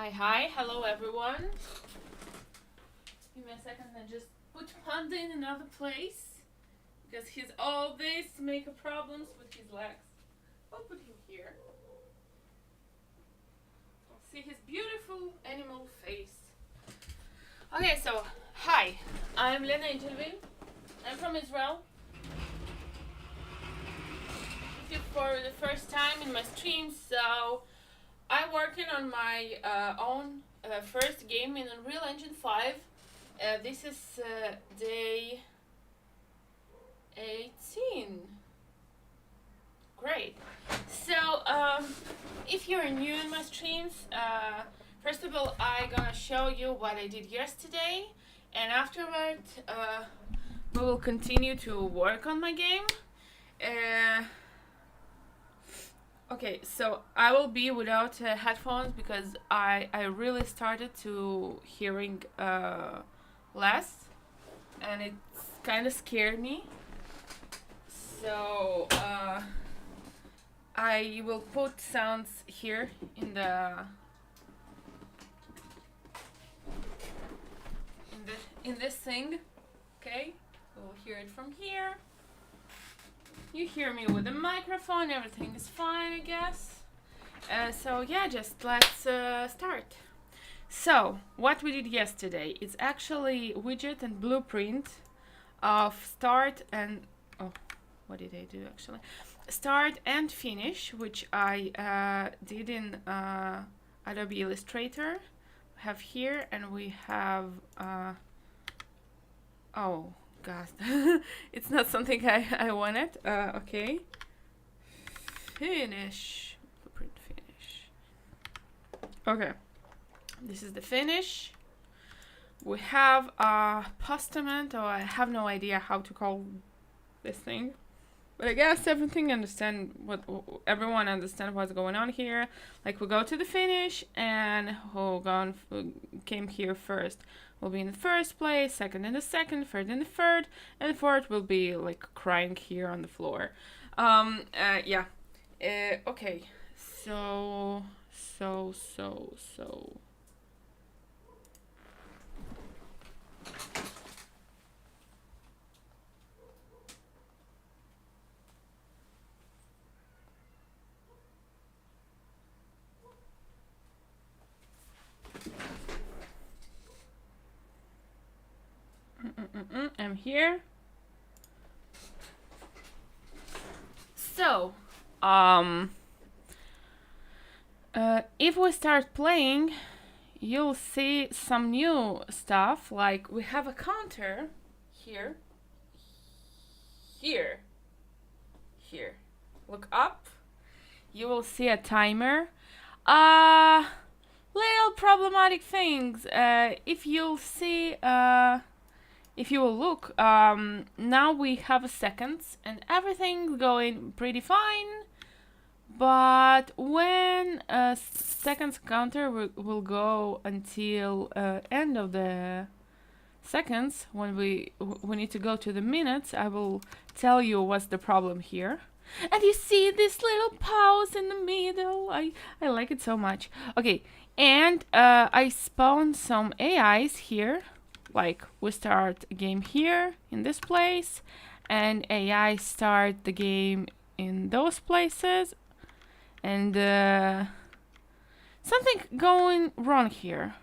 Hi, hello everyone. Give me a second and just put Panda in another place because he's always making problems with his legs. I'll put him here. See his beautiful animal face. Okay, so hi, I'm Lena Intelvin. I'm from Israel. If you for the first time in my stream, so I'm working on my own first game in Unreal Engine 5. This is day 18. Great. So, if you're new in my streams, first of all, I'm gonna show you what I did yesterday, and afterward, we will continue to work on my game. Okay, so I will be without headphones because I really started to hearing less, and it kind of scared me. So I will put sounds here in this thing. Okay, we'll hear it from here. You hear me with the microphone, everything is fine, I guess. So yeah, just let's start. So, what we did yesterday is actually widget and blueprint of start and... Oh, what did I do actually? Start and finish, which I did in Adobe Illustrator. We have here, and we have... oh, God. It's not something I wanted. Okay. Finish. Blueprint finish. Okay. This is the finish. We have a postament, or I have no idea how to call this thing. But I guess everyone understand what's going on here. Like, we go to the finish, and who came here first will be in the first place, second in the second, third in the third, and fourth will be like crying here on the floor. Yeah. Okay. So. I'm here. So, if we start playing, you'll see some new stuff. Like, we have a counter here. Here. Look up. You will see a timer. Little problematic things. If you'll see, if you will look, now we have seconds and everything's going pretty fine. But when seconds counter will go until end of the seconds, when we need to go to the minutes, I will tell you what's the problem here. And you see this little pause in the middle. I like it so much. Okay, and I spawned some AIs here. Like, we start a game here in this place, and AI start the game in those places. And something going wrong here,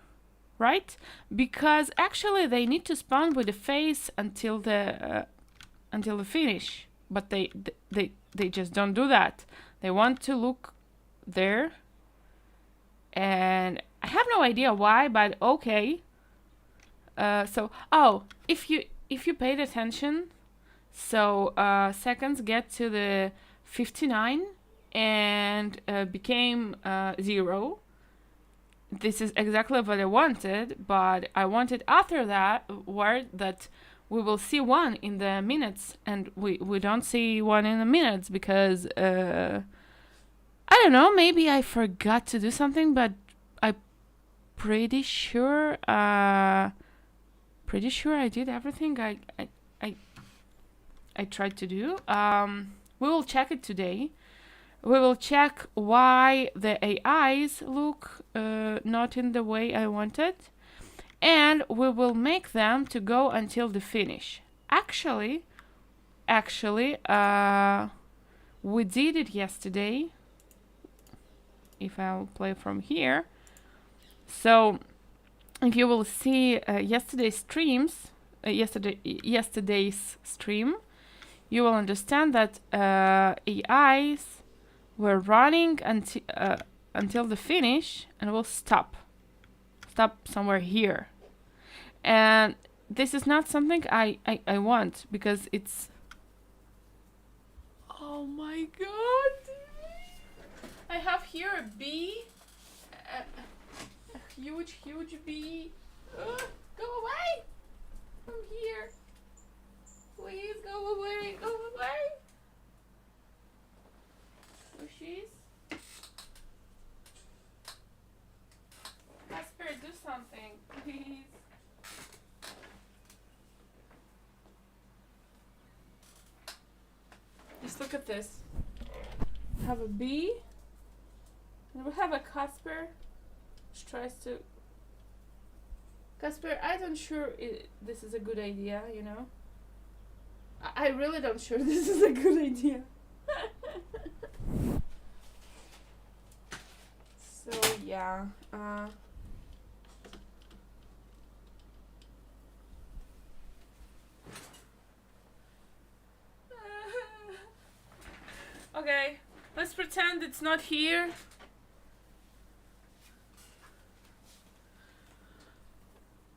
right? Because actually they need to spawn with the face until the finish, but they just don't do that. They want to look there, and I have no idea why, but okay. So if you paid attention, so seconds get to the 59 and became 0. This is exactly what I wanted, but I wanted after that word that we will see 1 in the minutes, and we don't see 1 in the minutes because I don't know, maybe I forgot to do something, but I'm pretty sure I did everything I tried to do. We will check it today. We will check why the AIs look not in the way I wanted, and we will make them to go until the finish. Actually, we did it yesterday. If I'll play from here, so if you will see yesterday's stream, you will understand that AIs were running until the finish and will stop somewhere here. And this is not something I want, because it's... Oh my god! I have here a bee. A huge bee. Go away from here. Please go away. Go away. There she is. Casper, do something, please. Just look at this. We have a bee. And we have a Casper which tries to... Casper, I don't sure this is a good idea, you know? I really don't sure this is a good idea. So yeah, okay, let's pretend it's not here.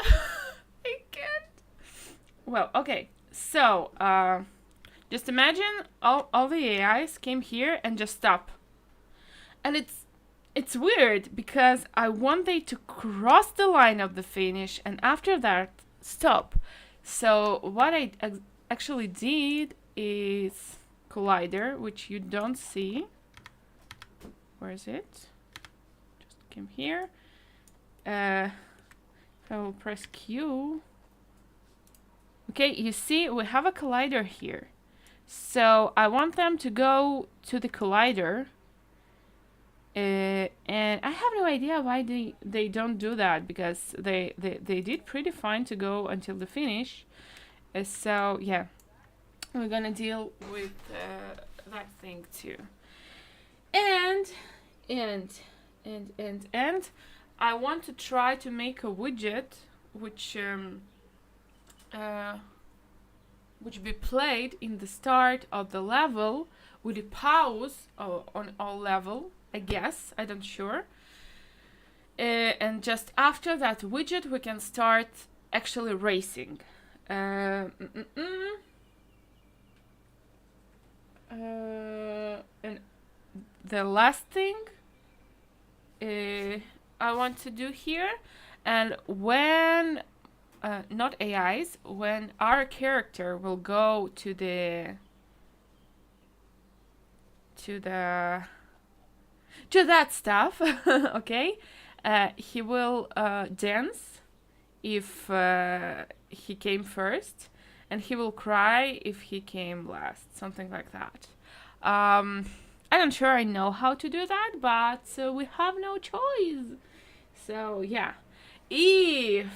I can't. Well, okay, so just imagine all the AIs came here and just stop. And it's weird because I want they to cross the line of the finish and after that stop. So what I actually did is collider, which you don't see. Where is it? Just came here. If I will press Q. Okay, you see we have a collider here. So I want them to go to the collider. And I have no idea why they don't do that, because they did pretty fine to go until the finish. So yeah, we're gonna deal with that thing too. And I want to try to make a widget which be played in the start of the level with a pause on all level, I guess, I don't sure. And just after that widget we can start actually racing. And the last thing I want to do here, and when not AIs, when our character will go to that stuff, okay, he will dance if he came first, and he will cry if he came last, something like that. I'm not sure I know how to do that, but we have no choice. So yeah, if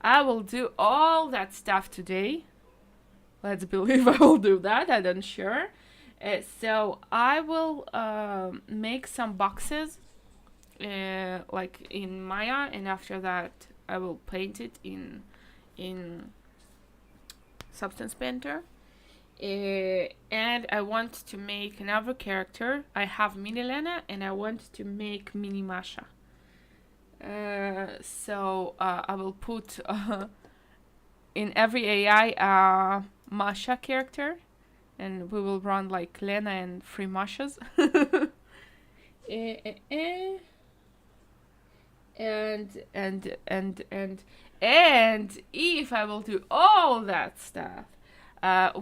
I will do all that stuff today, let's believe I will do that, I'm not sure. So I will make some boxes like in Maya, and after that I will paint it in Substance Painter. And I want to make another character. I have Mini Lena and I want to make Mini Masha. So I will put in every AI Masha character, and we will run like Lena and 3 Mashas. And if I will do all that stuff,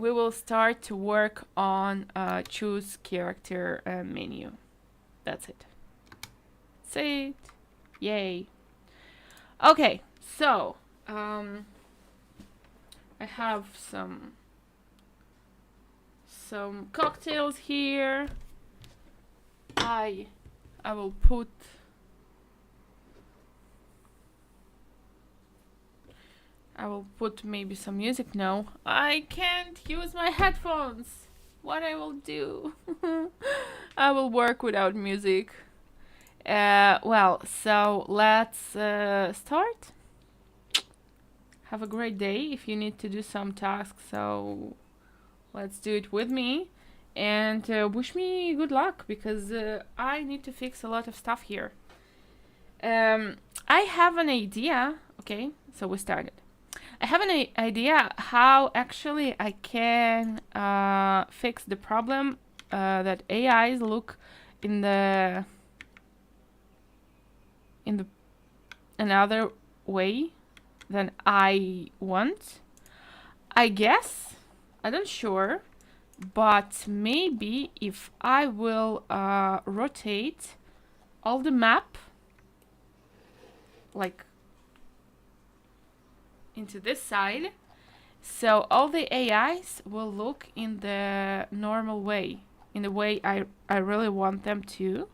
we will start to work on choose character menu. That's it. That's it. Yay. Okay, so I have some cocktails here. I will put maybe some music. No, I can't use my headphones. What I will do? I will work without music. Well, so let's start. Have a great day. If you need to do some tasks, so let's do it with me. And wish me good luck, because I need to fix a lot of stuff here. I have an idea. Okay, so we started. I have an idea how actually I can fix the problem that AIs look in the another way than I want. I guess, I'm not sure, but maybe if I will rotate all the map like into this side, so all the AIs will look in the normal way, in the way I really want them to,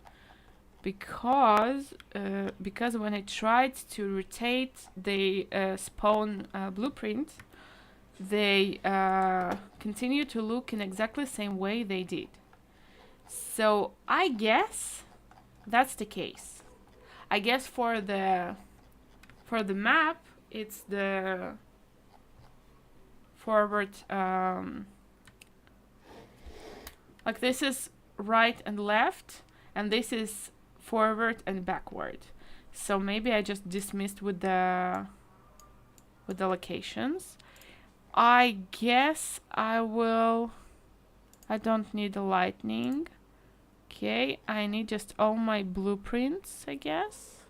because when I tried to rotate the spawn blueprint, they continue to look in exactly the same way they did. So I guess that's the case. I guess for the map, it's the forward, like this is right and left, and this is forward and backward. So maybe I just dismissed with the locations. I guess I don't need the lightning. Okay, I need just all my blueprints, I guess,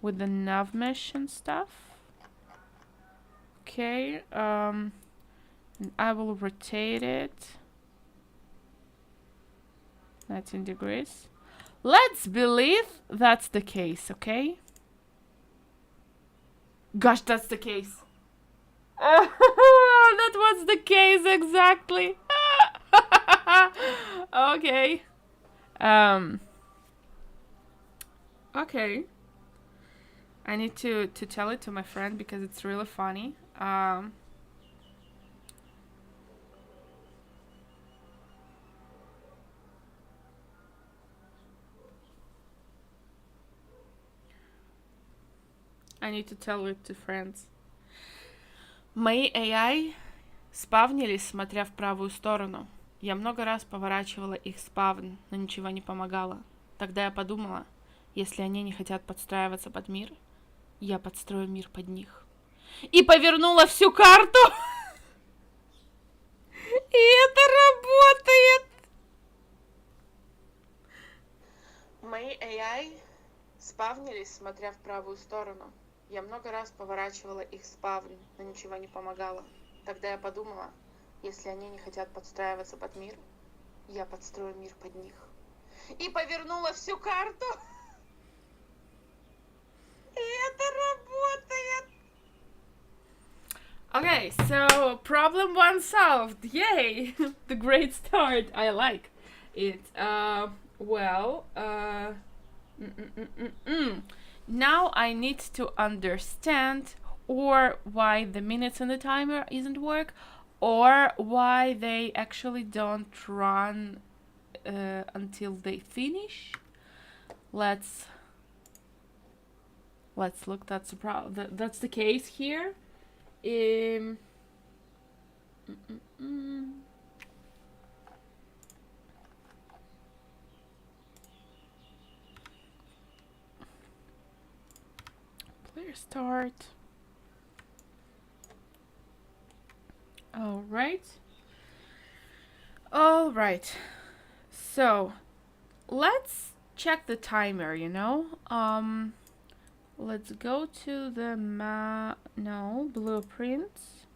with the nav mesh and stuff. Okay, and I will rotate it 19 degrees. Let's believe that's the case, okay? Gosh, that's the case. That was the case exactly. Okay. Okay. I need to tell it to my friend because it's really funny. I need to tell it to friends. Мои AI спавнились, смотря в правую сторону. Я много раз поворачивала их спавн, но ничего не помогало. Тогда я подумала, если они не хотят подстраиваться под мир, я подстрою мир под них. И повернула всю карту. И это работает. Мои AI спавнились, смотря в правую сторону. Я много раз поворачивала их спавн, но ничего не помогало. Тогда я подумала, если они не хотят подстраиваться под мир, я подстрою мир под них. И повернула всю карту. И это работает. Okay, so problem one solved. Yay! The great start. I like it. Well, now I need to understand or why the minutes in the timer isn't work, or why they actually don't run until they finish. Let's look. That's the case here. Player start. All right. So let's check the timer, let's go to the blueprints,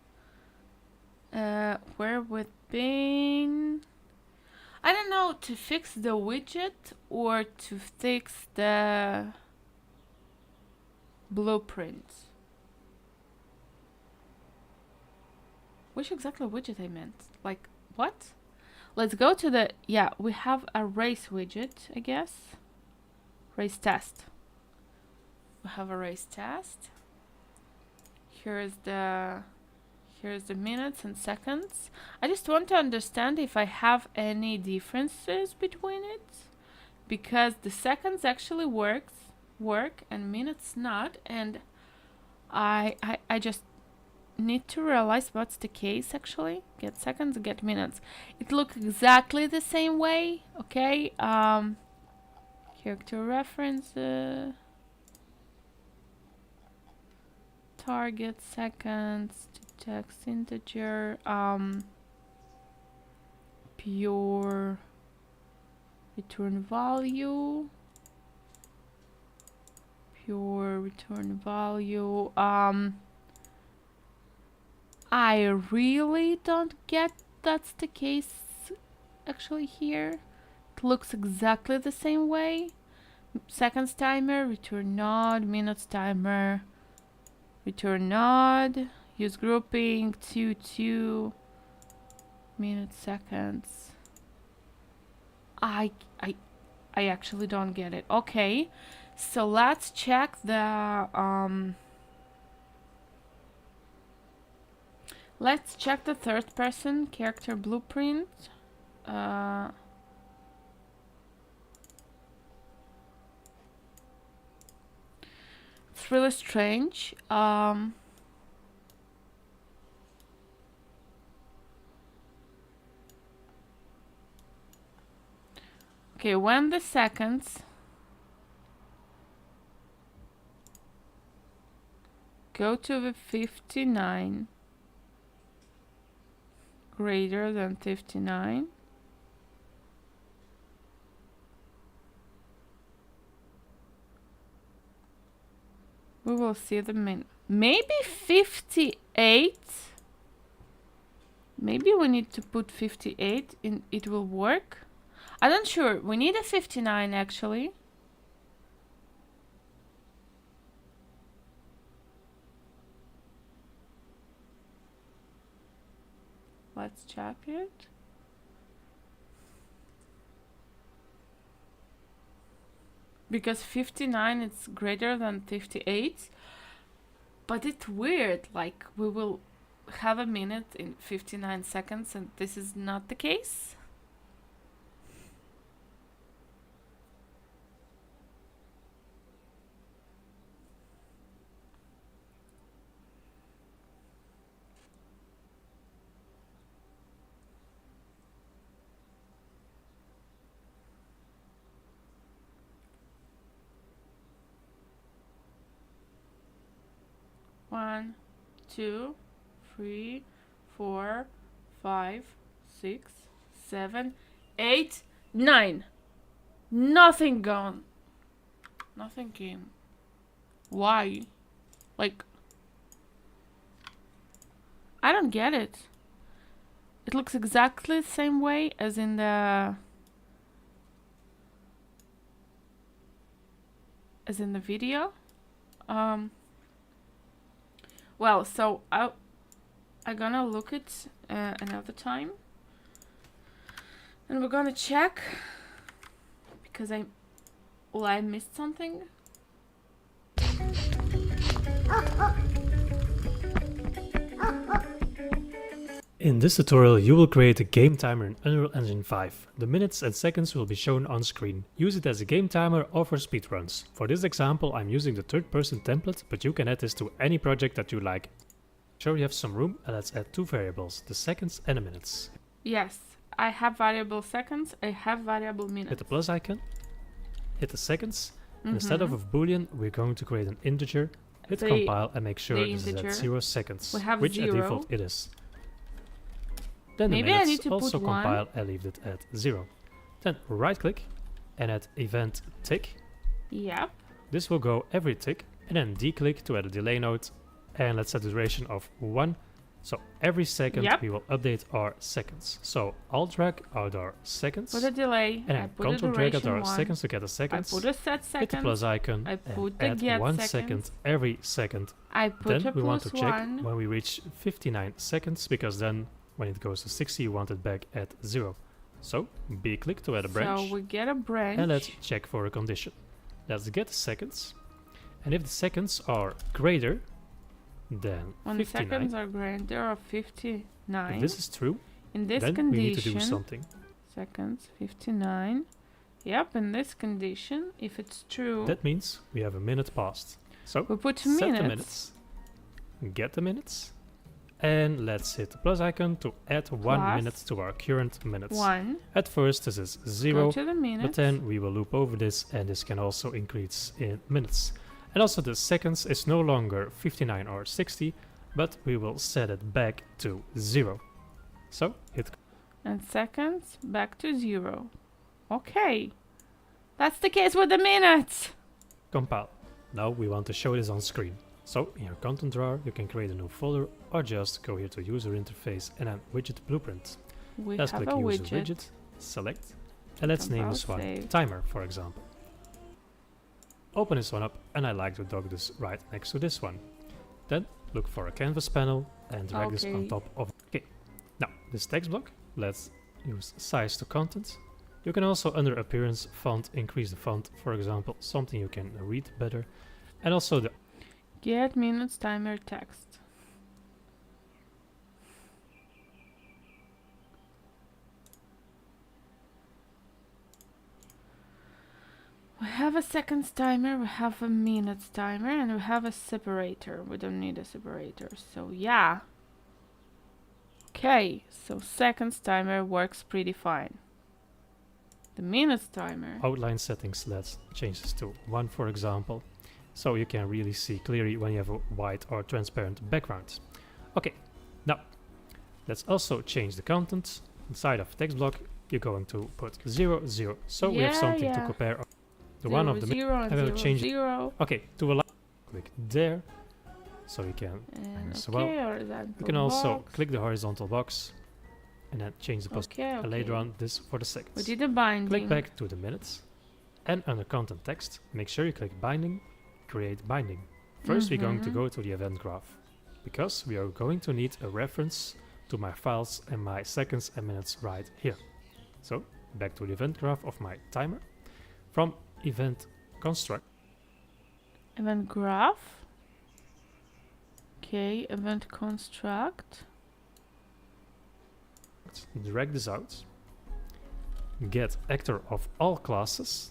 where we've been. I don't know, to fix the widget or to fix the blueprints. Which exactly widget I meant? Like, what? Let's go to the, yeah, we have a race widget, I guess. Race test. We have a race test. Here's the minutes and seconds. I just want to understand if I have any differences between it, because the seconds actually work and minutes not, and I just need to realize what's the case actually. Get seconds, get minutes. It looks exactly the same way, okay? Character reference, target seconds to text integer, pure return value, I really don't get that's the case actually here. It looks exactly the same way. Seconds timer, return node, minutes timer, return node, use grouping, 2 minutes, seconds. I actually don't get it. Okay, so let's check the third person character blueprint. It's really strange. Okay, when the seconds go to the 59 greater than 59, we will see the min. Maybe 58. Maybe we need to put 58 in, it will work. I'm not sure. We need a 59 actually. Let's check it. Because 59 is greater than 58. But it's weird, like we will have a minute in 59 seconds and this is not the case. One, 2, 3, 4, 5, 6, 7, 8, 9. Nothing gone. Nothing came. Why? Like, I don't get it. It looks exactly the same way as in the video. Well, so I'm gonna look at another time, and we're gonna check because I missed something. In this tutorial you will create a game timer in Unreal Engine 5. The minutes and seconds will be shown on screen. Use it as a game timer or for speedruns. For this example I'm using the third person template, but you can add this to any project that you like. Sure, you have some room, and let's add two variables, the seconds and the minutes. Yes, I have variable seconds, I have variable minutes. Hit the plus icon, hit the seconds, and instead of a boolean we're going to create an integer. Hit compile and make sure this is at 0 seconds, which 0. At default it is. Then maybe the minutes I need to also put compile 1. and leave it at 0. Then right click and add event tick. Yep. This will go every tick, and then declick to add a delay node, and let's set the duration of 1. So every second we will update our seconds. So Alt drag out our seconds. Put a delay. And then Control drag out our seconds to get the seconds. I put a set second. Hit the plus icon. I put and the add get 1 seconds. second every second. I put then a we want to plus check 1. when we reach 59 seconds, because then when it goes to 60 you want it back at 0. So B click to add a branch. So we get a branch. And let's check for a condition. Let's get the seconds. And if the seconds are greater than when 59, the seconds are greater of 59, if this is true, in this then condition, we need to do something. Seconds 59. Yep, in this condition, if it's true, That means we have a minute passed. So we put set minutes. the minutes, get the minutes, and let's hit the plus icon to add 1 Plus minute to our current minutes. 1. At first this is Go 0, to the minutes. but then we will loop over this, and this can also increase in minutes. And also the seconds is no longer 59 or 60, but we will set it back to 0. So hit And seconds back to 0. Okay. That's the case with the minutes. compile. Now we want to show this on screen. So in your content drawer you can create a new folder, or just go here to user interface and then widget blueprint. We Let's have click a user widget. widget, select, and let's name Compile, this one save. timer, for example. Open this one up, and I like to dock this right next to this one. Then look for a canvas panel and drag this on Okay. top of. Okay, now this text block, let's use size to content. You can also under appearance font increase the font, for example, something you can read better. And also the Get minutes timer text. We have a seconds timer, we have a minutes timer, and we have a separator. We don't need a separator, so yeah. Okay, so seconds timer works pretty fine. The minutes timer. outline settings, let's change this to 1, for example, so you can really see clearly when you have a white or transparent background. Okay, now let's also change the content. Inside of text block you're going to put 0, 0, so we have Yeah, something to yeah. compare. The one of the 0 and I will 0, change it. 0. okay, to allow, click there, so you can And as okay, well. horizontal You can also box. click the horizontal box and then change the post. Okay, And later okay. on this for the We seconds. did a binding. Click back to the minutes, and under content text make sure you click binding, create binding. First we're going to Mhm. go to the event graph, because we are going to need a reference to my files and my seconds and minutes right here. So back to the event graph of my timer. From event construct, Event graph. Okay, event construct. drag this out, get actor of all classes,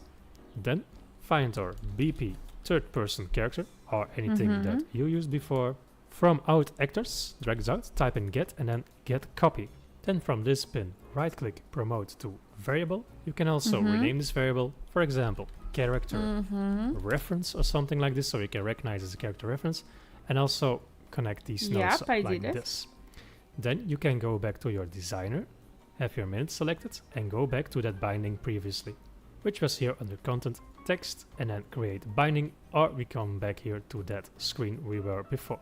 then find our BP third person character or anything that you used before. From out actors, drag this out, type in get, and then get copy. Then from this pin, right click promote to variable. You can also rename this variable, for example, character reference or something like this, so you can recognize as a character reference, and also connect these nodes Yep, I like did it. this. Then you can go back to your designer, have your minutes selected, and go back to that binding previously, which was here under content text, and then create binding, or we come back here to that screen we were before.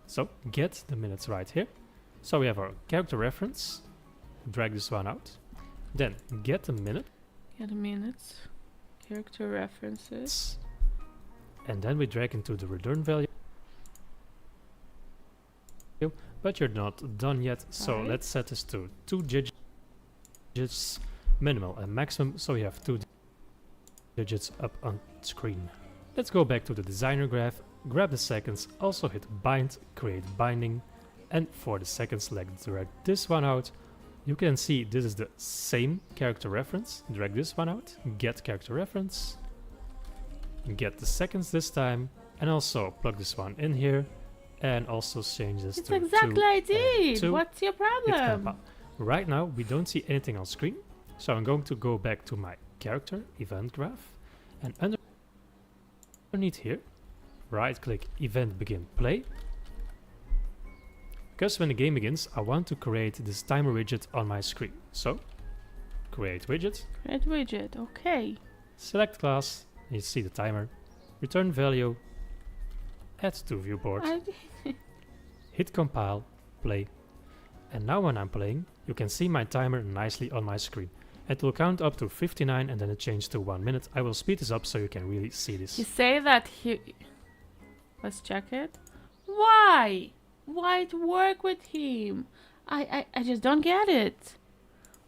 So get the minutes right here. So we have our character reference, drag this one out, then get the minute, Get minutes. Character references. and then we drag into the return value. But you're not done yet, so Right. let's set this to 2 digits minimal and maximum, so you have 2 digits up on screen. Let's go back to the designer graph, grab the seconds, also hit bind, create binding, and for the seconds let's drag this one out. You can see this is the same character reference, drag this one out, get character reference, get the seconds this time, and also plug this one in here, and also change this It's to exactly 2 I and did. 2. What's your Hit problem? compile. Right now we don't see anything on screen, so I'm going to go back to my character event graph, and underneath here right click event begin play, because when the game begins I want to create this timer widget on my screen. So create widget, Red widget. Okay. select class, you see the timer, return value, add to viewport, hit compile, play, and now when I'm playing you can see my timer nicely on my screen. It will count up to 59 and then it changes to 1 minute. I will speed this up so you can really see this. You say that he. Let's check it. Why? Why it work with him? I just don't get it.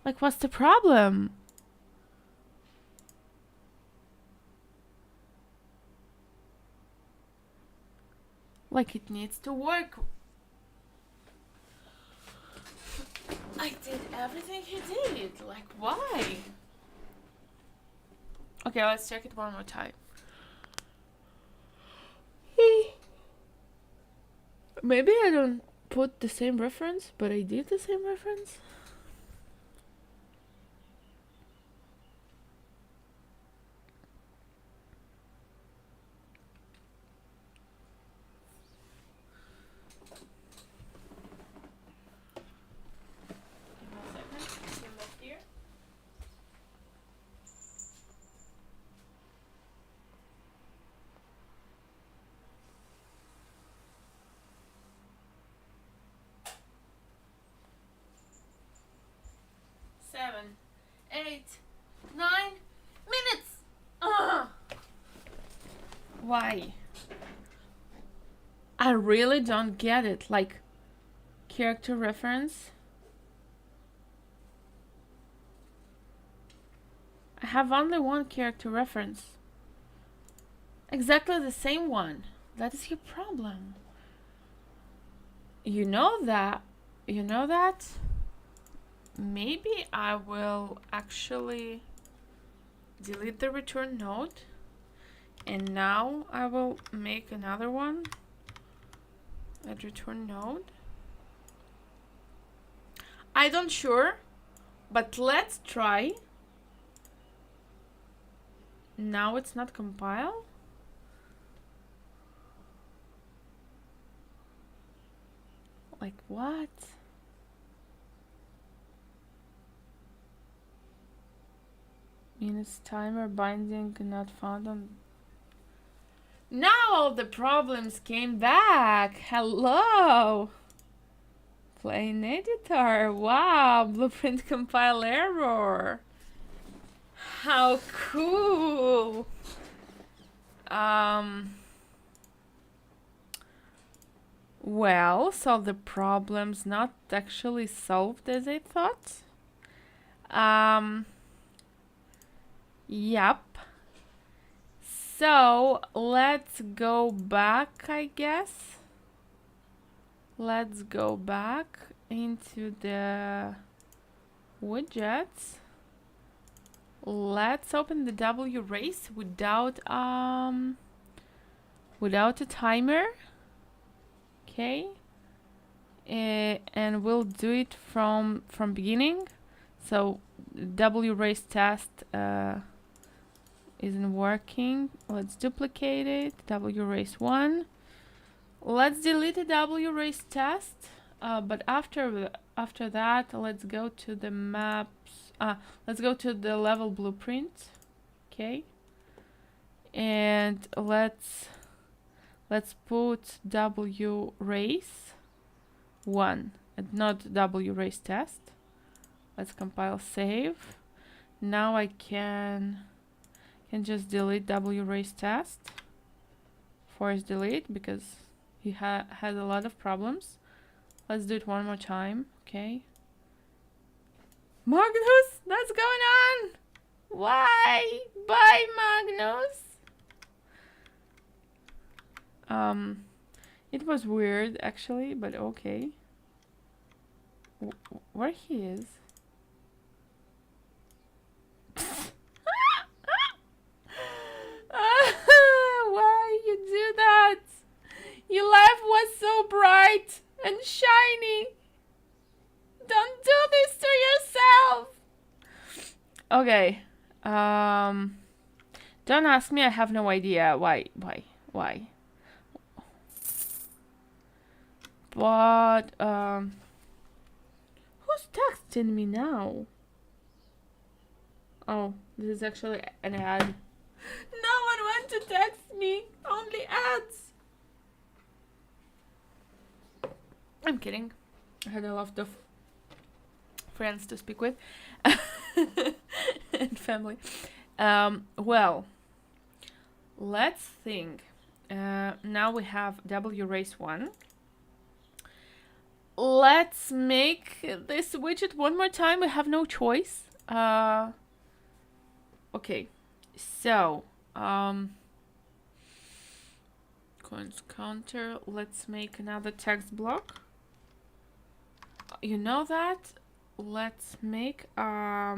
Like, what's the problem? Like, it needs to work. I did everything he did. Like, why? Okay, let's check it one more time. Maybe I don't put the same reference, but I did the same reference. Here. 7, 8, 9 minutes. Why? I really don't get it. Like, character reference. I have only one character reference. Exactly the same one. That is your problem. You know that? You know that? Maybe I will actually delete the return node, and now I will make another one at return node. I don't sure, but let's try. Now it's not compile. Like what? Minutes timer binding not found on. Now all the problems came back. Hello. Plain editor. Wow. Blueprint compile error. How cool. Well, so the problem's not actually solved as I thought. Yep. So let's go back, I guess. Let's go back into the widgets. Let's open the W race without a timer. Okay. And we'll do it from beginning. So W race test isn't working. Let's duplicate it. W race 1. Let's delete the W race test. But after that, let's go to the maps. Let's go to the level blueprint. Okay. And let's put W race 1 and not W race test. Let's compile save. Now I can just delete W race test. Force delete because he had a lot of problems. Let's do it one more time. Okay. Magnus, what's going on? Why? Bye, Magnus. It was weird actually, but okay. Where he is? Why you do that? Your life was so bright and shiny. Don't do this to yourself. Okay. Don't ask me. I have no idea why. But who's texting me now? Oh, this is actually an ad. No one wants to text me. Only ads. I'm kidding. I had a lot of friends to speak with and family. Well, let's think. Now we have W race 1. let's make this widget one more time. We have no choice. Okay, so coins counter. Let's make another text block. You know that? Let's make how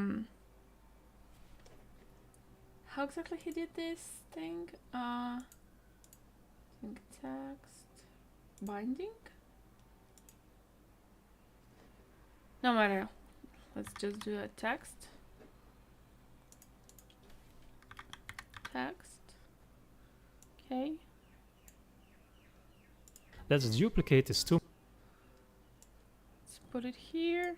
exactly he did this thing? Think text binding. No matter. Let's just do a text. Text. Okay. Let's duplicate this too. Let's put it here.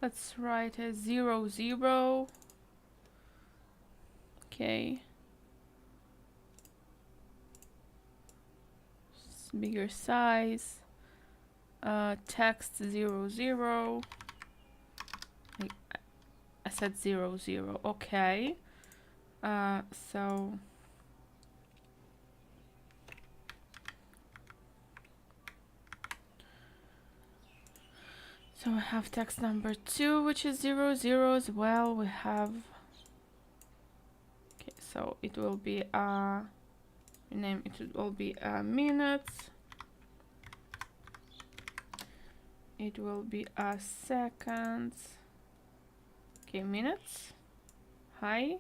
Let's write a 0, 0. Okay. Bigger size. Text 0, 0. I said 0, 0. Okay. So we have text number 2, which is 0, 0 as well. We have, okay, so it will be name, it will be minutes. It will be seconds. Okay, minutes. Hi.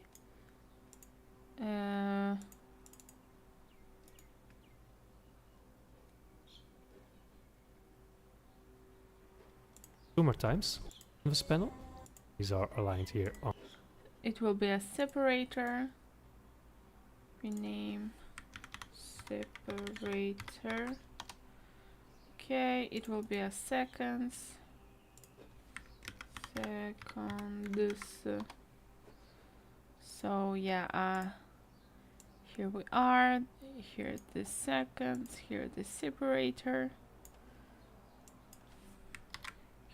Two more times. Canvas panel. These are aligned here on. It will be a separator. Rename separator. Okay, it will be a seconds. Seconds. So yeah, here we are. Here the seconds. Here the separator.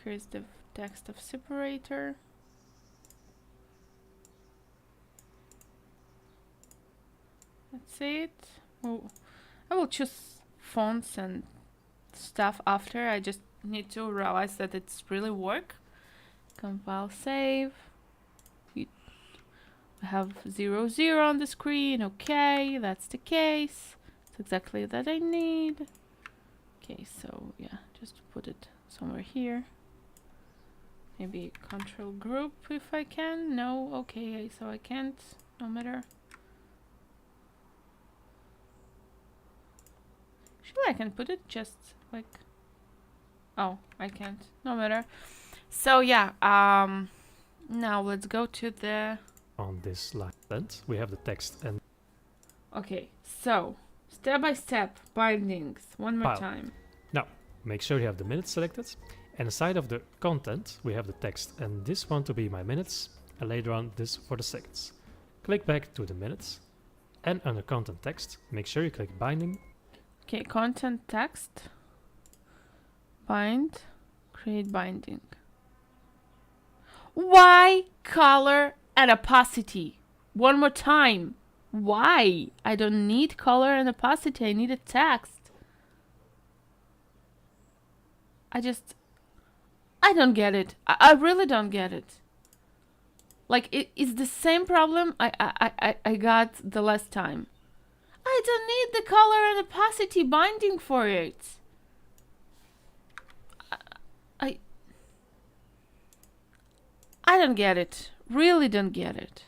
Here's the text of separator. That's it. Oh, I will choose fonts and stuff after. I just need to realize that it's really work. Compile, save. We have 0, 0 on the screen. Okay, that's the case. It's exactly that I need. Okay, so yeah, just put it somewhere here. Maybe control group if I can. No, okay, so I can't. No matter. Actually, I can put it just like. Oh, I can't. No matter. So yeah, now let's go to the. On this line, we have the text and. Okay, so step by step bindings. One more File. time. Now, make sure you have the minutes selected. And aside of the content, we have the text, and this one to be my minutes, and later on this for the seconds. Click back to the minutes, and under content text, make sure you click binding. Okay, content text, bind, create binding. Why color and opacity? One more time. Why? I don't need color and opacity, I need a text. I don't get it. I really don't get it. Like, it's the same problem I got the last time. I don't need the color and opacity binding for it. I don't get it. Really don't get it.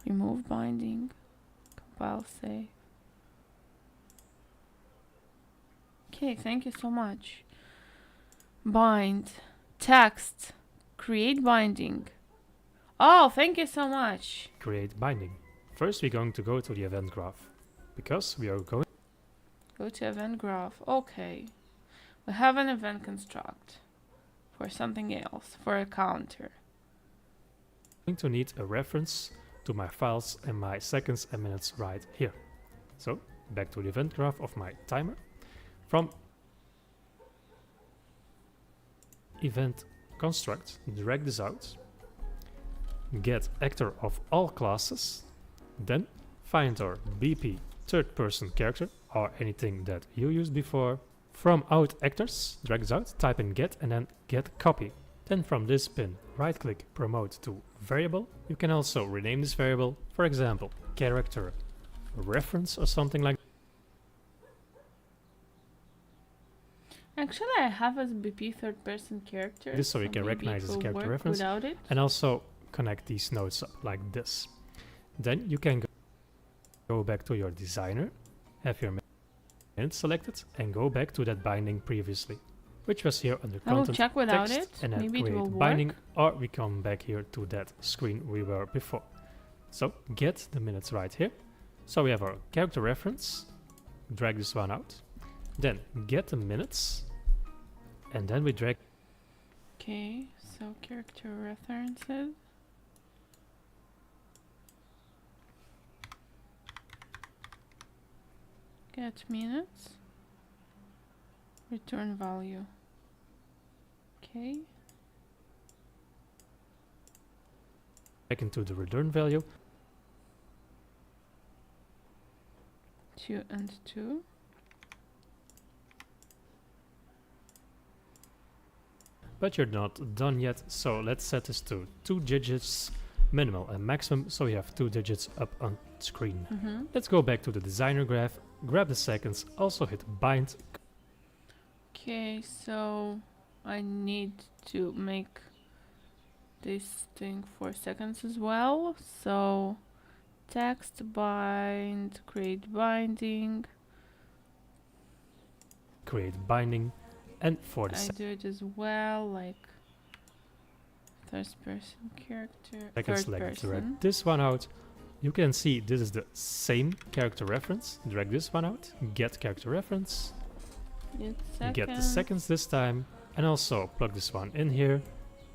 Remove binding. Compile, save. Okay, thank you so much. Bind. Text. Create binding. Oh, thank you so much. Create binding. First, we're going to go to the event graph, because we are going. Go to event graph. Okay. We have an event construct for something else, for a counter. Going to need a reference to my files and my seconds and minutes right here. So back to the event graph of my timer. From event construct, drag this out, get actor of all classes, Then find our BP third person character or anything that you used before. From out actors, drag this out, type in get and then get copy. Then from this pin, right click promote to variable. You can also rename this variable, for example, character reference or something like that. Actually, I have a BP third person character. This so you can maybe recognize it as a will character work reference. without it. And also connect these nodes up like this. Then you can go back to your designer, have your minutes selected, and go back to that binding previously, which was here under I will content check without text, it. and then Maybe it create will binding, work. or we come back here to that screen we were before. So get the minutes right here. So we have our character reference, drag this one out, then get the minutes, and then we drag. Okay, so character references. Get minutes. Return value. Okay. back into the return value. 2 and 2. But you're not done yet, so let's set this to 2 digits minimal and maximum, so you have 2 digits up on screen. Let's go back to the designer graph, grab the seconds, also hit bind. Okay, so I need to make this thing 4 seconds as well. So text bind, create binding. Create binding, and for the I do it as well, like first person character, seconds, third select, drag person. this one out. You can see this is the same character reference. Drag this one out, get character reference, get the seconds this time, and also plug this one in here,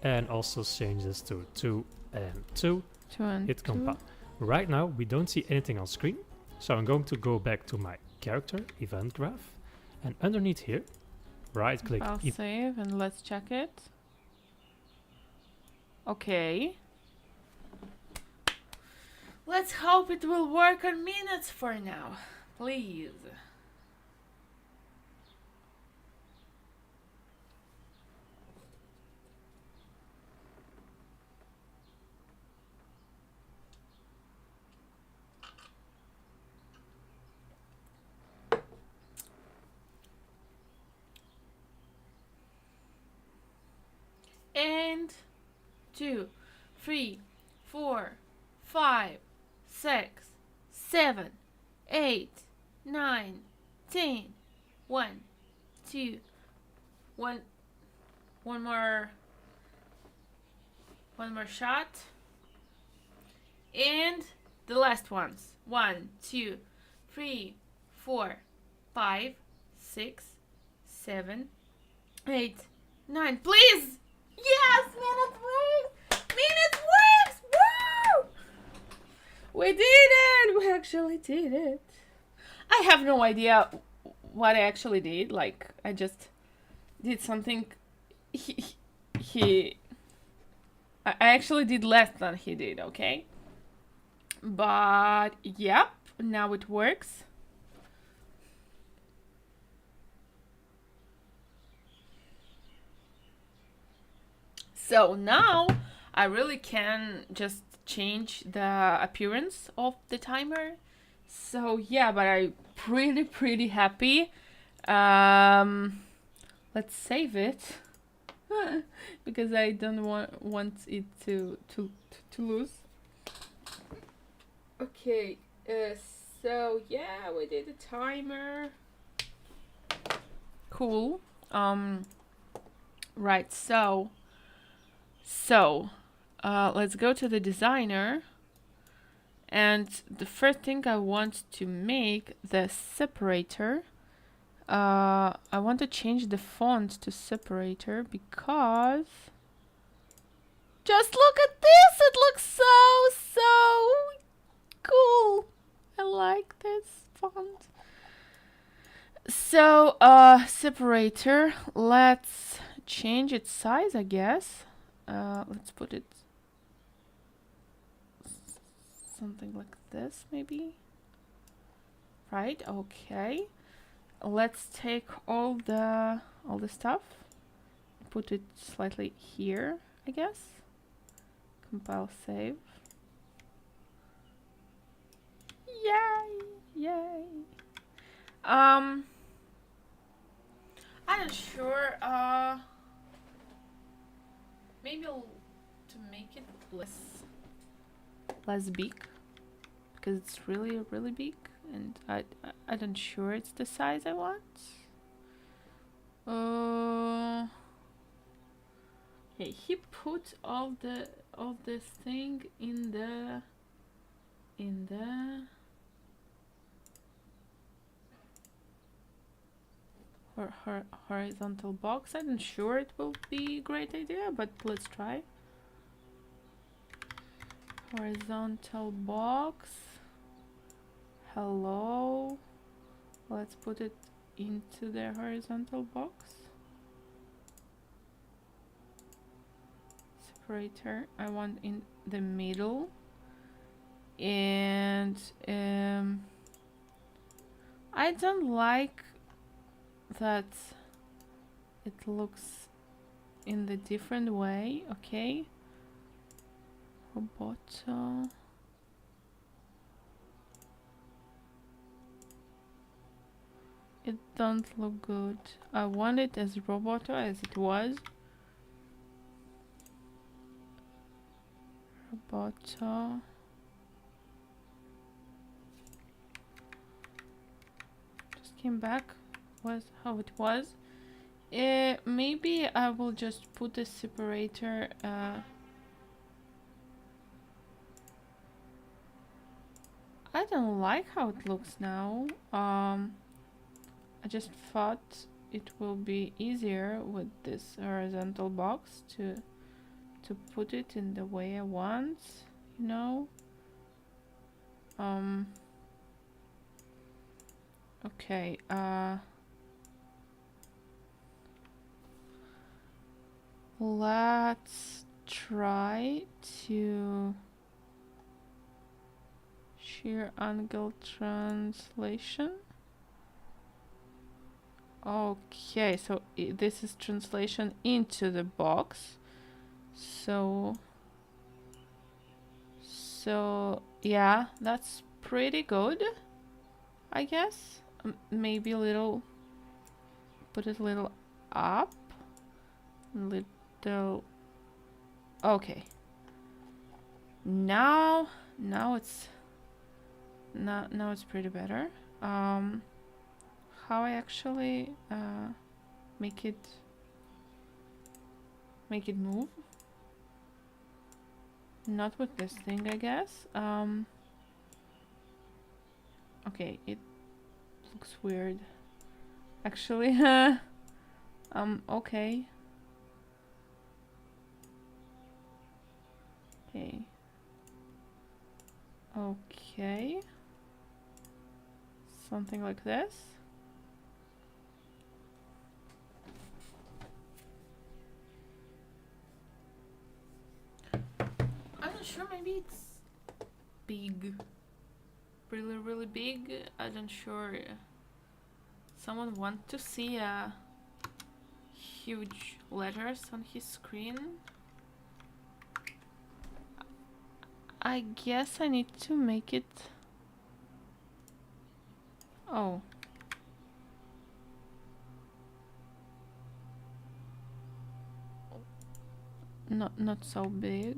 and also change this to 2 and 2. 2 and Hit 2. compile. Right now we don't see anything on screen, so I'm going to go back to my character event graph, and underneath here, right click. I'll save and let's check it. Okay. Let's hope it will work on minutes for now, please. And 2, 3, 4, 5, 6, 7, 8, 9, 10. 1, 2, 1. One more shot. And the last ones. 1, 2, 3, 4, 5, 6, 7, 8, 9. Please! Yes, minute works! Minute works! Woo! We did it! We actually did it. I have no idea what I actually did. Like, I just did something. I actually did less than he did, okay? But, yep, now it works. So now I really can just change the appearance of the timer. So yeah, but I'm pretty happy. Let's save it because I don't want it to lose. Okay, so yeah, we did the timer. Cool. Right, so let's go to the designer, and the first thing I want to make the separator. I want to change the font to separator because just look at this, it looks so cool. I like this font. So separator, let's change its size, I guess. Let's put it something like this, maybe. Right, okay. Let's take all the stuff, put it slightly here, I guess. Compile, save. Yay! Yay! I'm not sure. Maybe to make it less big, because it's really big, and I'm not sure it's the size I want. Okay, he put all this thing in the horizontal box. I'm not sure it will be a great idea, but let's try. Horizontal box. Hello. Let's put it into the horizontal box. Separator. I want in the middle. And I don't like that it looks in the different way. Okay. Roboto. It don't look good. I want it as Roboto as it was. Roboto. Just came back. Was how it was. Maybe I will just put a separator. I don't like how it looks now. I just thought it will be easier with this horizontal box to put it in the way I want, you know. Okay, let's try to shear angle translation. Okay, so this is translation into the box. So yeah, that's pretty good, I guess. Maybe a little, put it a little up, little. Okay. Now it's pretty better. How I actually make it move? Not with this thing, I guess. Okay, it looks weird. Actually, okay. Okay. Okay. Something like this. I'm not sure, maybe it's big. Really big. I'm not sure. Someone want to see huge letters on his screen. I guess I need to make it. Oh. Not so big.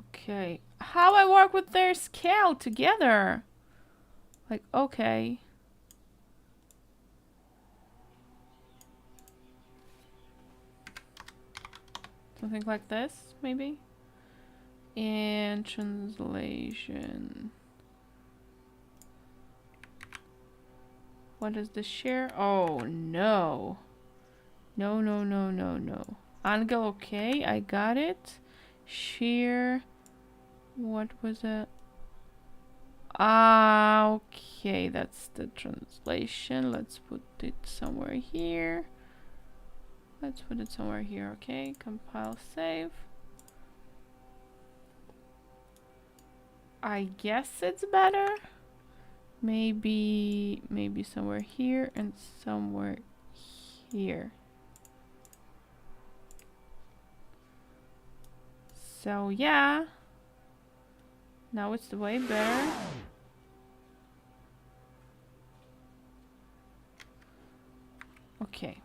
Okay. How I work with their scale together? Like, okay. Something like this, maybe? And translation. What is the share? Oh, no. No. Angle, okay, I got it. Shear. What was it? Ah, okay, that's the translation. Let's put it somewhere here. Let's put it somewhere here, okay? Compile, save. I guess it's better. Maybe somewhere here and somewhere here. So yeah. Now it's way better. Okay.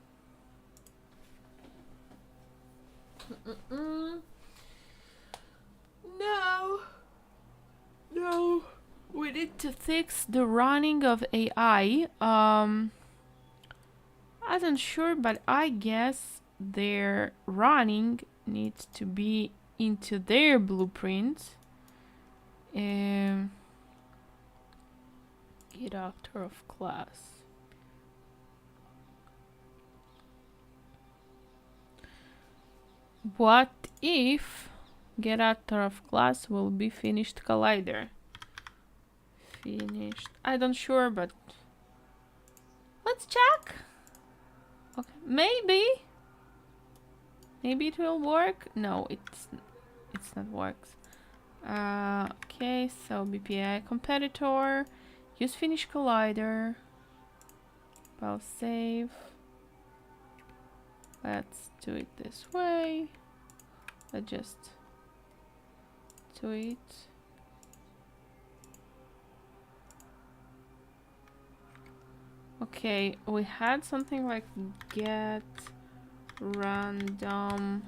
No. We need to fix the running of AI. I'm not sure, but I guess their running needs to be into their blueprint. Get actor of class. What if get actor of class will be finished collider? Finished. I don't sure, but let's check. Okay, maybe it will work. No, it's not works. Okay, so BPI competitor, use finish collider. I'll save. Let's do it this way. Let's just do it. Okay, we had something like get random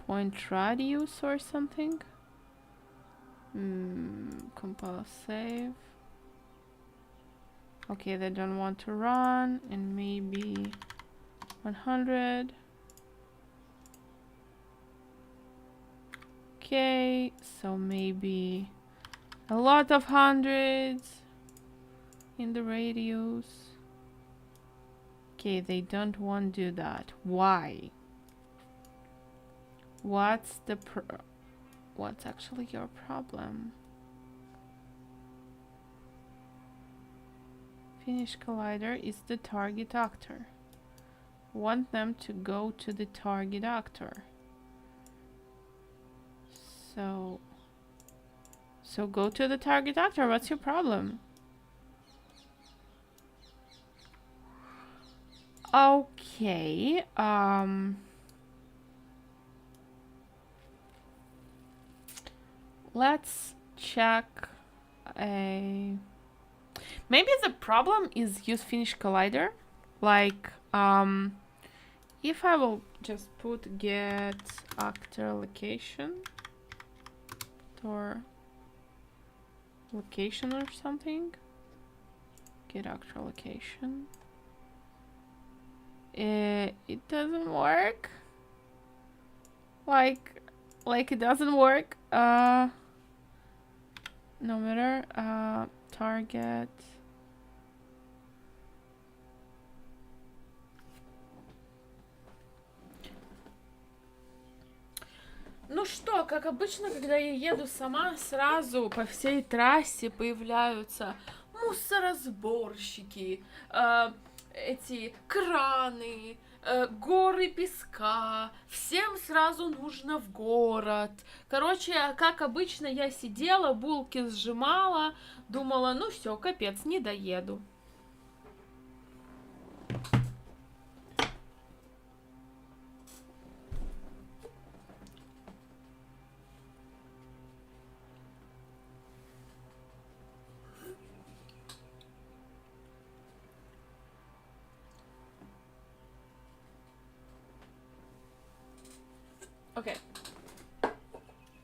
point radius or something. Compile save. Okay, they don't want to run, and maybe 100. Okay, so maybe a lot of hundreds in the radius. Okay, they don't want to do that. Why? What's actually your problem? Finish collider is the target actor. Want them to go to the target actor. So go to the target actor. What's your problem? Okay. Let's check a. Maybe the problem is use finish collider. Like, if I will just put get actor location or location or something. Get actor location. It doesn't work. Like it doesn't work. No matter. Target. Ну что, как обычно, когда я еду сама, сразу по всей трассе появляются мусоросборщики, эти краны, горы песка. Всем сразу нужно в город. Короче, как обычно, я сидела, булки сжимала, думала, ну все, капец, не доеду. Okay,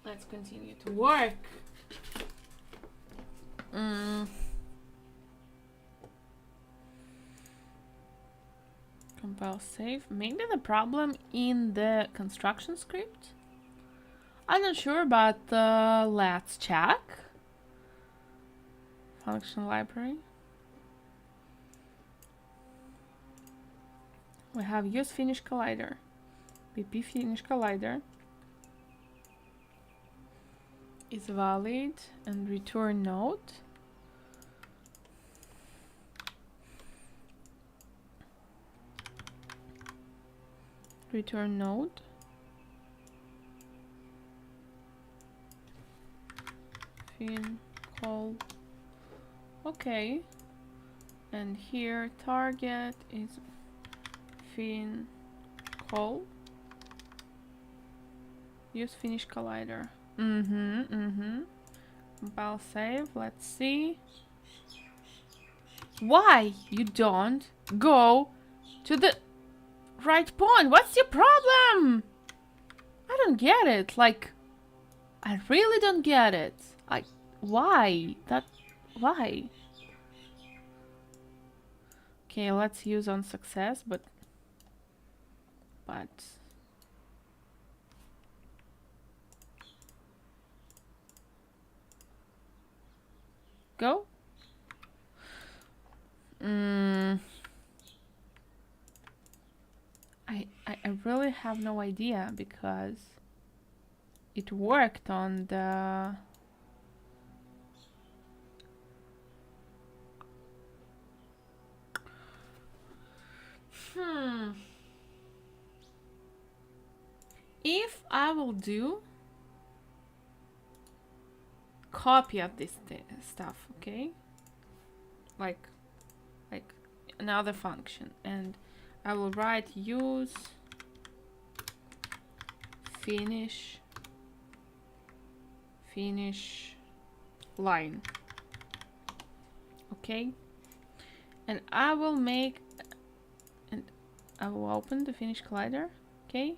let's continue to work. Compile save. Maybe the problem in the construction script? I'm not sure, but let's check. Function library. We have use finish collider. BP finish collider is valid and return node. Return node. fin call. Okay. And here target is fin call. Use finish collider. Compile save. Let's see. Why you don't go to the right point? What's your problem? I don't get it. Like, I really don't get it. Why? Why? Okay, let's use on success, but go. I really have no idea because it worked on the If I will do copy of this stuff, okay? Like another function, and I will write use finish line, okay? And I will make, and I will open the finish collider, okay?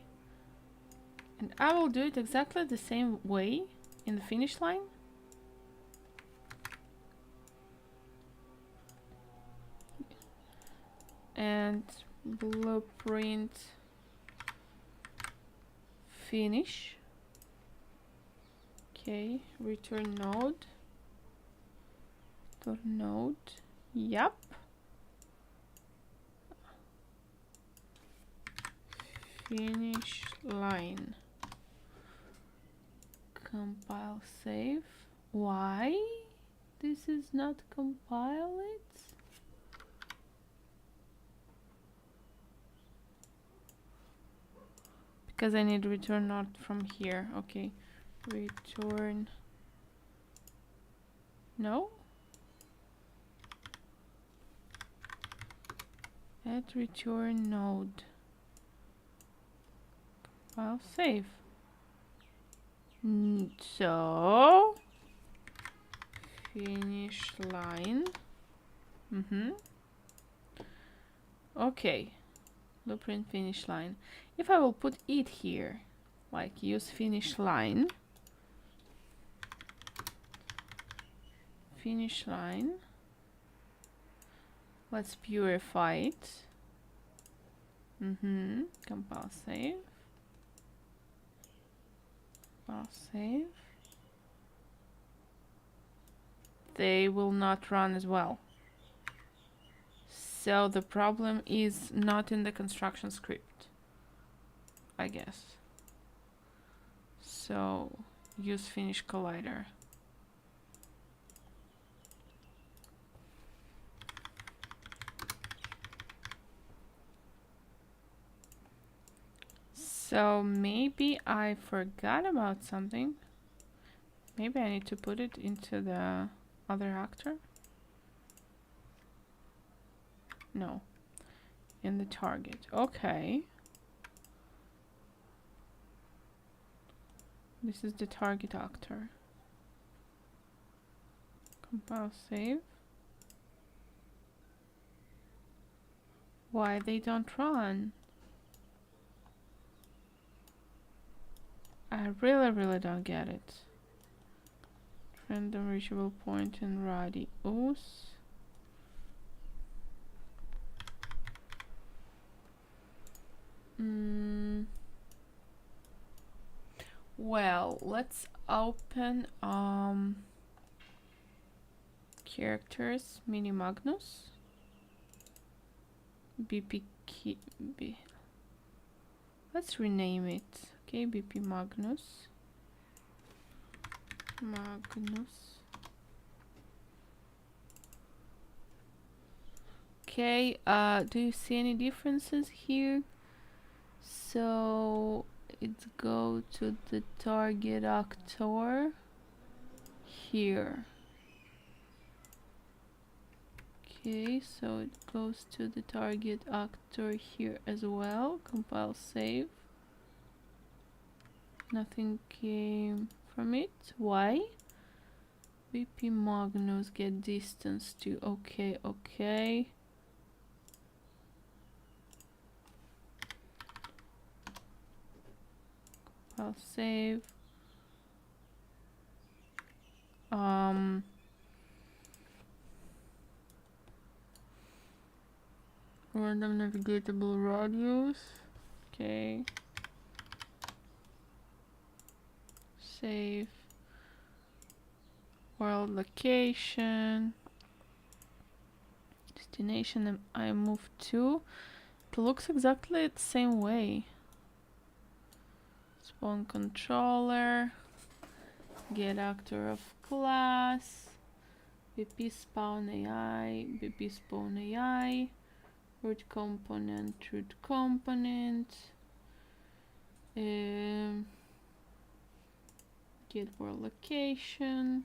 And I will do it exactly the same way in the finish line. And blueprint finish. Okay, return node. Yep. Finish line. Compile save. Why this is not compile it? Because I need return node from here. Okay, return. No. Add return node. Compile save. So finish line. Okay, blueprint finish line. If I will put it here, like use finish line, let's purify it. Compile save. They will not run as well. So the problem is not in the construction script, I guess. So use finish collider. So maybe I forgot about something. Maybe I need to put it into the other actor. No, in the target. Okay. This is the target actor. Compile save. Why they don't run? I really don't get it. Random reachable point and radius. Well, let's open characters mini Magnus. BP key. Let's rename it. Okay, BP Magnus. Okay, do you see any differences here? So it's go to the target actor here. Okay, so it goes to the target actor here as well. Compile, save. Nothing came from it. Why? VP Magnus get distance to. Okay, okay. Compile, save. Random navigatable radius. Okay. Save. World location. Destination I moved to. It looks exactly the same way. Spawn controller. Get actor of class. BP spawn AI. BP spawn AI. Root component. Root component. Get world location.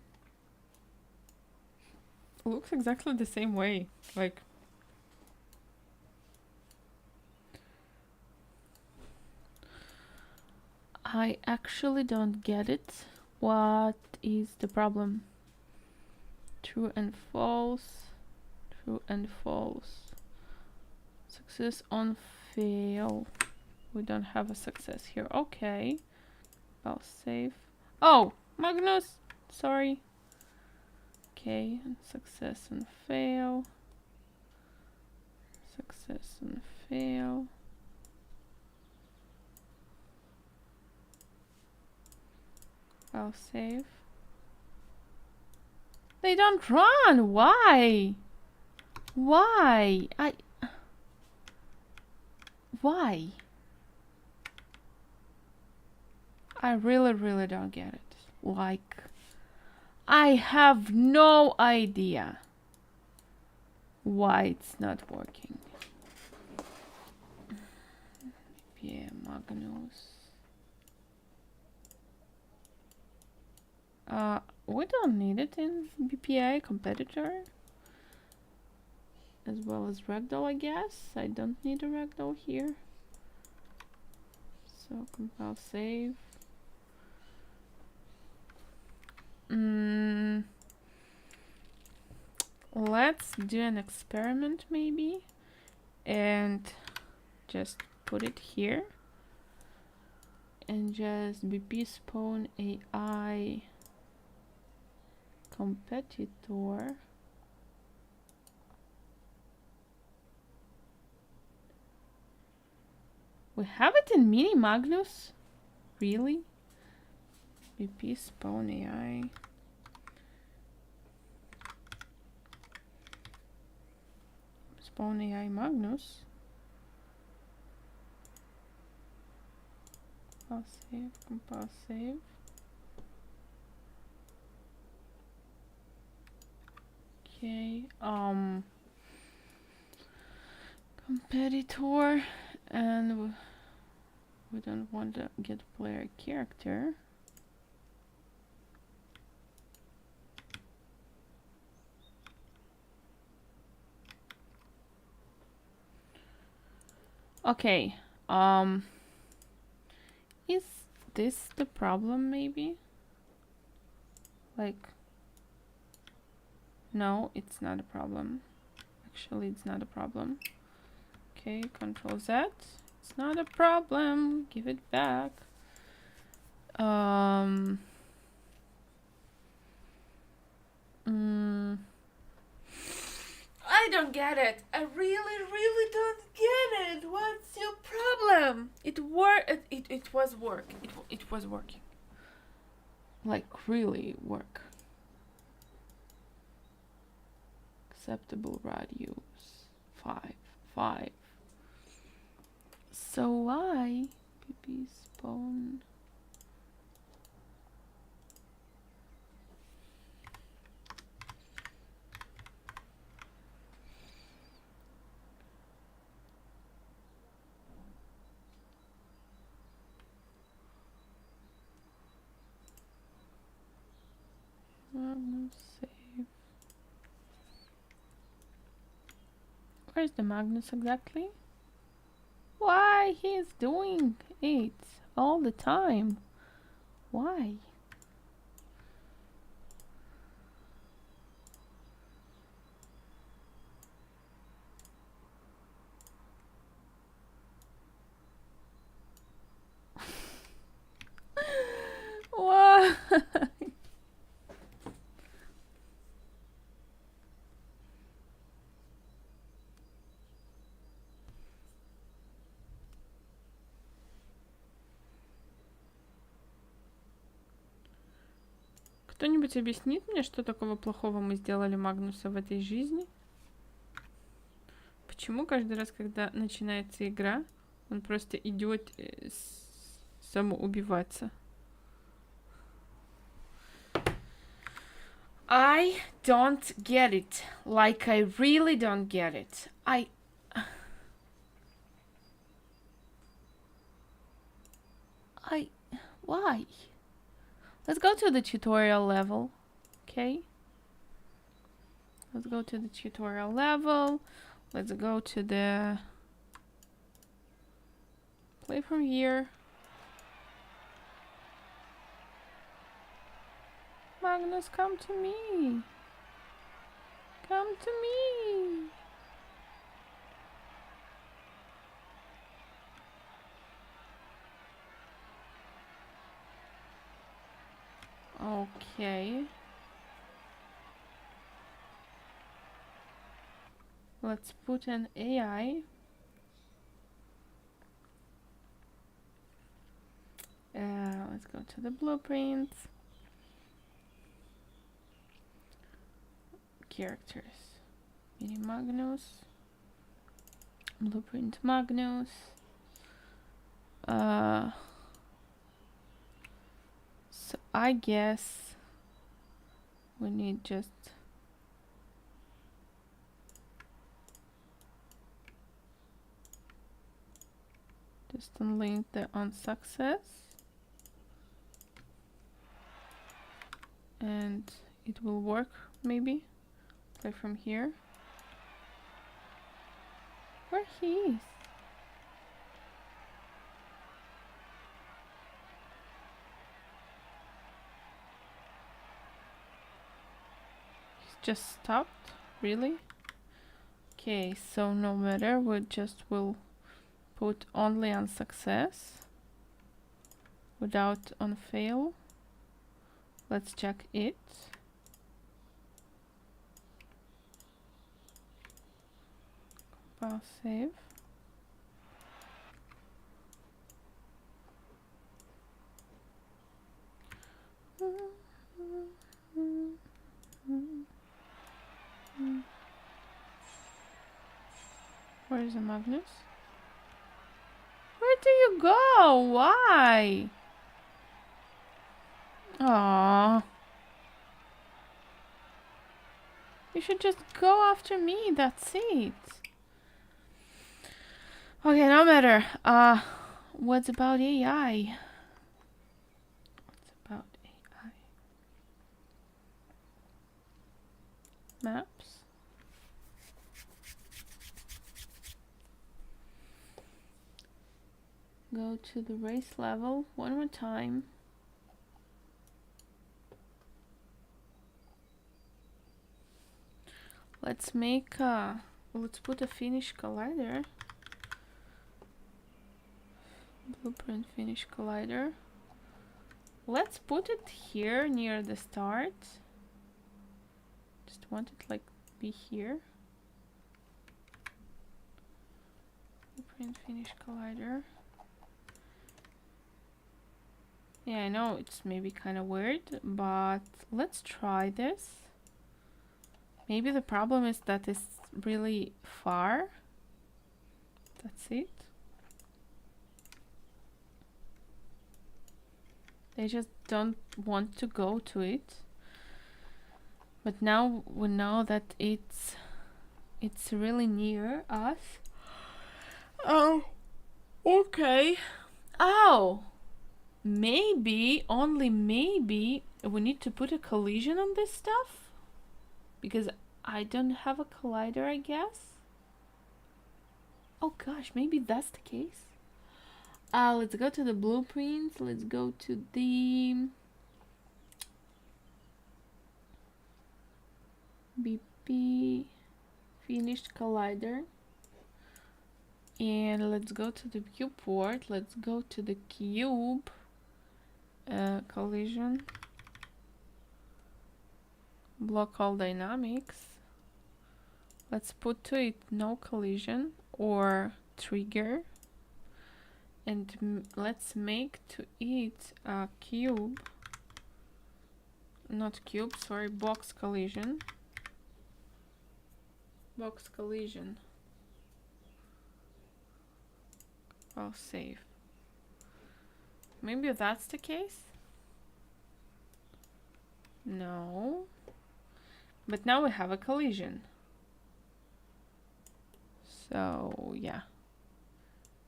Looks exactly the same way. Like, I actually don't get it. What is the problem? True and false. True and false. Success on fail. We don't have a success here. Okay. I'll save. Oh, Magnus. Sorry. Okay, and success and fail. Success and fail. I'll save. They don't run. Why? Why? Why? I really don't get it. Like, I have no idea why it's not working. Yeah, Magnus. We don't need it in BPI competitor. As well as ragdoll, I guess. I don't need a ragdoll here. So compile, save. Let's do an experiment maybe. And just put it here. And just BP spawn AI competitor. We have it in Mini Magnus? Really? BP spawn AI. Spawn AI Magnus. Compile save, compile save. Okay, competitor, and we don't want to get player character. Okay, is this the problem maybe? Like, no, it's not a problem. Actually, it's not a problem. Okay, Control Z. It's not a problem. Give it back. I don't get it. I really don't get it. What's your problem? It was work. It was working. Like, really work. Acceptable radius. 5. So why PP spawn? Where's the Magnus exactly? Why he is doing it all the time? Why? Why? Кто-нибудь объяснит мне, что такого плохого мы сделали Магнуса в этой жизни? Почему каждый раз, когда начинается игра, он просто идет самоубиваться? I don't get it. Like, I really don't get it. Why? Let's go to the tutorial level. Okay. Let's go to the tutorial level. Let's go to the play from here. Magnus, come to me. Come to me. Okay. Let's put an AI. Let's go to the blueprints. Characters. Mini Magnus. Blueprint Magnus. So I guess we need just unlink the unsuccess, and it will work maybe. Play from here. Where he is? He's just stopped? Really? Okay, so no matter, we just will put only on success without on fail. Let's check it. Compile save. Where is the Magnus? Where do you go? Why? Aww. You should just go after me, that's it. Okay, no matter. What's about AI? What's about AI? Maps. Go to the race level one more time. Let's make let's put a finish collider. Blueprint finish collider. Let's put it here near the start. Just want it like be here. Blueprint finish collider. Yeah, I know it's maybe kind of weird, but let's try this. Maybe the problem is that it's really far. That's it. They just don't want to go to it. But now we know that it's really near us. Oh, okay. Oh, maybe, only maybe, we need to put a collision on this stuff? Because I don't have a collider, I guess. Oh gosh, maybe that's the case. Let's go to the blueprints. Let's go to the BP finished collider. And let's go to the viewport. Let's go to the cube collision. Block all dynamics. Let's put to it no collision or trigger. And let's make to it a cube. Not cube, sorry, box collision. Box collision. I'll save. Maybe that's the case? No. But now we have a collision. So, yeah.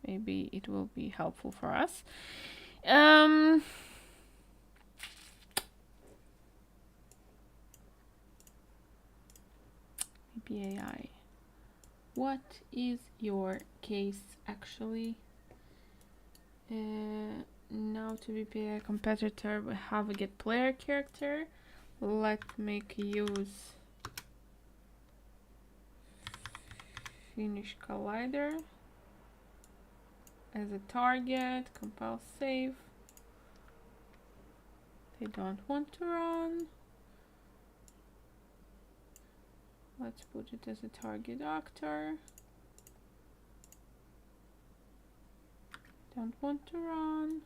Maybe it will be helpful for us. Maybe AI. What is your case actually? Now to VPA competitor we have a get player character. Let make use finish collider as a target, compile save. They don't want to run. Let's put it as a target actor. Don't want to run.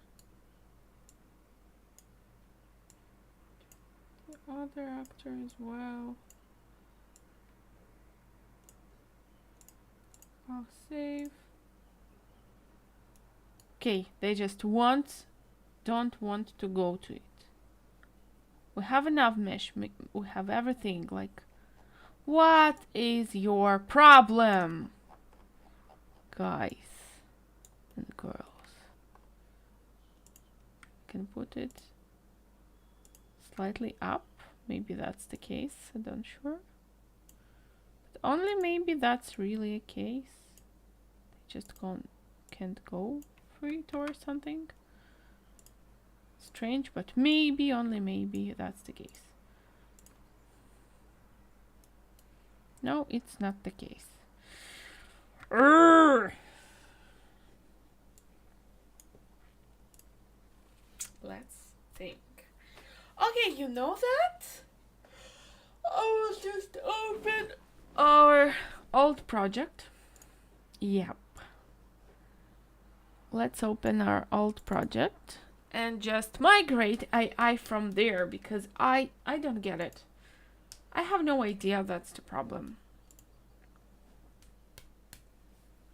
The other actor as well. I'll save. Okay, they just don't want to go to it. We have enough mesh, we have everything, like, what is your problem, guys and girls? Can put it slightly up, maybe that's the case, I'm not sure. But only maybe that's really a case. They just can't go for it or something. Strange, but maybe, only maybe, that's the case. No, it's not the case. Let's think. Okay, you know that? I will just open our old project. Yep. Let's open our old project and just migrate AI from there, because I don't get it. I have no idea that's the problem.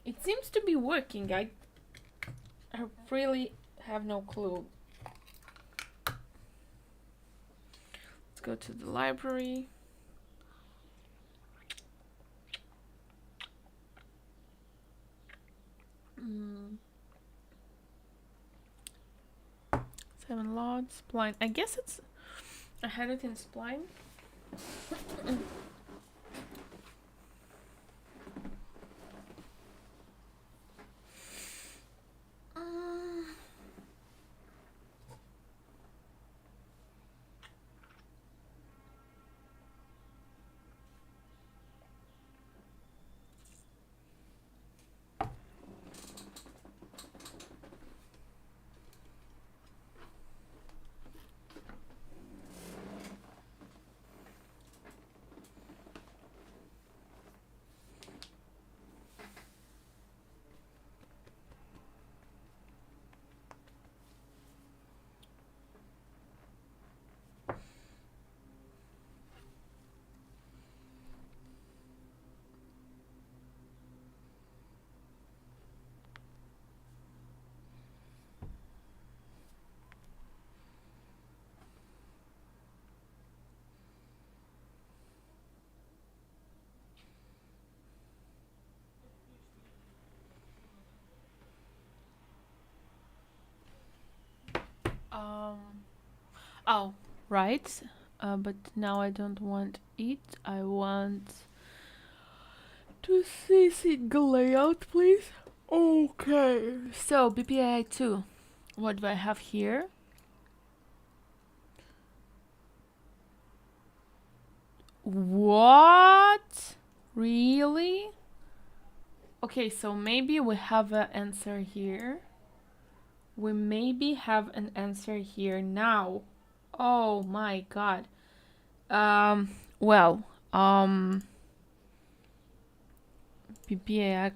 It seems to be working. I really have no clue. Let's go to the library. Seven logs, spline. I guess it's. I had it in spline. Oh, right. But now I don't want it. I want to see the layout, please? Okay. So BPI 2. What do I have here? What? Really? Okay, so maybe we have an answer here. We maybe have an answer here now. Oh my god. Well, PPAI